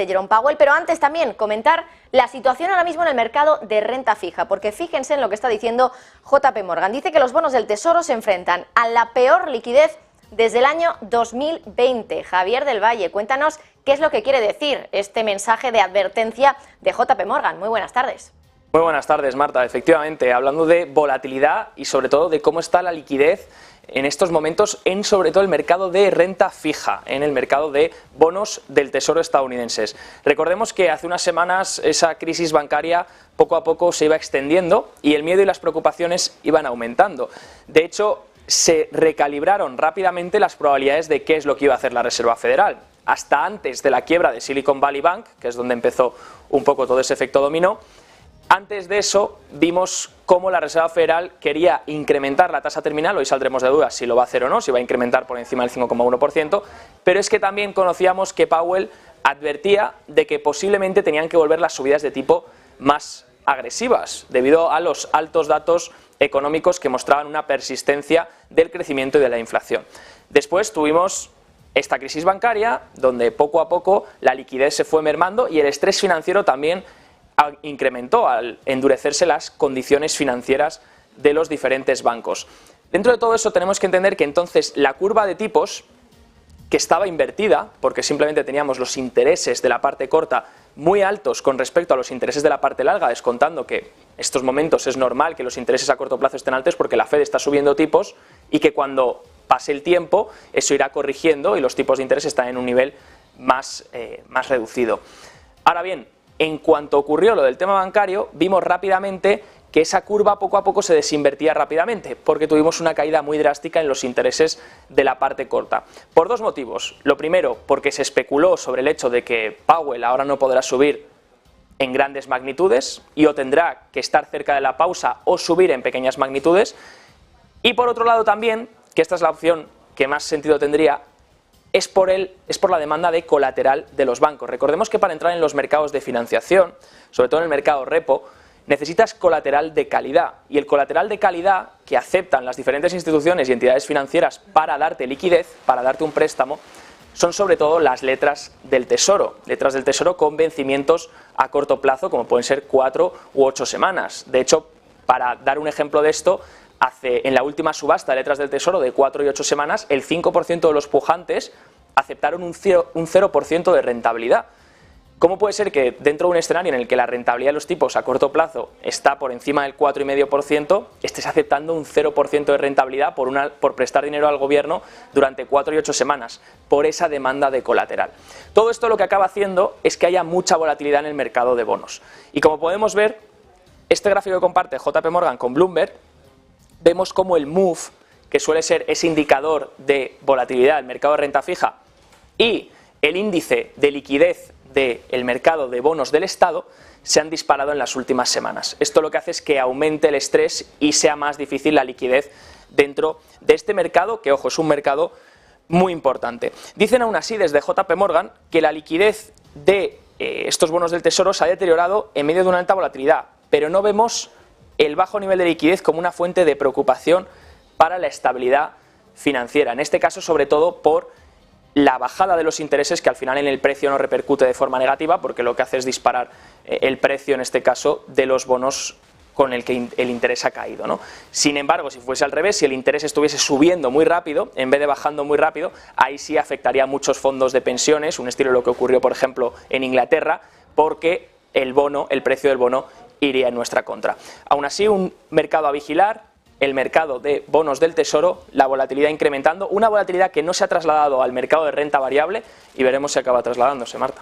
de Jerome Powell, pero antes también comentar la situación ahora mismo en el mercado de renta fija, porque fíjense en lo que está diciendo JP Morgan. Dice que los bonos del Tesoro se enfrentan a la peor liquidez desde el año 2020. Javier del Valle, cuéntanos qué es lo que quiere decir este mensaje de advertencia de JP Morgan. Muy buenas tardes. Muy buenas tardes, Marta. Efectivamente, hablando de volatilidad y sobre todo de cómo está la liquidez en estos momentos en sobre todo el mercado de renta fija, en el mercado de bonos del Tesoro estadounidenses. Recordemos que hace unas semanas esa crisis bancaria poco a poco se iba extendiendo y el miedo y las preocupaciones iban aumentando. De hecho, se recalibraron rápidamente las probabilidades de qué es lo que iba a hacer la Reserva Federal. Hasta antes de la quiebra de Silicon Valley Bank, que es donde empezó un poco todo ese efecto dominó, antes de eso vimos cómo la Reserva Federal quería incrementar la tasa terminal, hoy saldremos de dudas si lo va a hacer o no, si va a incrementar por encima del 5,1%, pero es que también conocíamos que Powell advertía de que posiblemente tenían que volver las subidas de tipo más agresivas, debido a los altos datos económicos que mostraban una persistencia del crecimiento y de la inflación. Después tuvimos esta crisis bancaria, donde poco a poco la liquidez se fue mermando y el estrés financiero también incrementó al endurecerse las condiciones financieras de los diferentes bancos. Dentro de todo eso tenemos que entender que entonces la curva de tipos, que estaba invertida, porque simplemente teníamos los intereses de la parte corta muy altos con respecto a los intereses de la parte larga, descontando que en estos momentos es normal que los intereses a corto plazo estén altos porque la Fed está subiendo tipos y que cuando pase el tiempo eso irá corrigiendo y los tipos de interés están en un nivel más reducido. Ahora bien, en cuanto ocurrió lo del tema bancario, vimos rápidamente que esa curva poco a poco se desinvertía rápidamente, porque tuvimos una caída muy drástica en los intereses de la parte corta. Por dos motivos. Lo primero, porque se especuló sobre el hecho de que Powell ahora no podrá subir en grandes magnitudes y o tendrá que estar cerca de la pausa o subir en pequeñas magnitudes. Y por otro lado también, que esta es la opción que más sentido tendría, es por la demanda de colateral de los bancos. Recordemos que para entrar en los mercados de financiación, sobre todo en el mercado repo, necesitas colateral de calidad. Y el colateral de calidad que aceptan las diferentes instituciones y entidades financieras para darte liquidez, para darte un préstamo, son sobre todo las letras del Tesoro con vencimientos a corto plazo, como pueden ser 4 u 8 semanas. De hecho, para dar un ejemplo de esto, en la última subasta de letras del Tesoro de 4 y 8 semanas, el 5% de los pujantes aceptaron un 0% de rentabilidad. ¿Cómo puede ser que dentro de un escenario en el que la rentabilidad de los tipos a corto plazo está por encima del 4,5%, estés aceptando un 0% de rentabilidad por prestar dinero al gobierno durante 4 y 8 semanas, por esa demanda de colateral? Todo esto lo que acaba haciendo es que haya mucha volatilidad en el mercado de bonos. Y como podemos ver, este gráfico que comparte JP Morgan con Bloomberg, vemos como el MOVE, que suele ser ese indicador de volatilidad del mercado de renta fija, y el índice de liquidez del mercado de bonos del Estado se han disparado en las últimas semanas. Esto lo que hace es que aumente el estrés y sea más difícil la liquidez dentro de este mercado, que ojo, es un mercado muy importante. Dicen aún así desde JP Morgan que la liquidez de estos bonos del Tesoro se ha deteriorado en medio de una alta volatilidad, pero no vemos el bajo nivel de liquidez como una fuente de preocupación para la estabilidad financiera. En este caso, sobre todo por la bajada de los intereses, que al final en el precio no repercute de forma negativa, porque lo que hace es disparar el precio, en este caso, de los bonos con el que el interés ha caído, ¿no? Sin embargo, si fuese al revés, si el interés estuviese subiendo muy rápido, en vez de bajando muy rápido, ahí sí afectaría a muchos fondos de pensiones, un estilo de lo que ocurrió, por ejemplo, en Inglaterra, porque el precio del bono iría en nuestra contra. Aún así, un mercado a vigilar, el mercado de bonos del Tesoro, la volatilidad incrementando, una volatilidad que no se ha trasladado al mercado de renta variable y veremos si acaba trasladándose, Marta.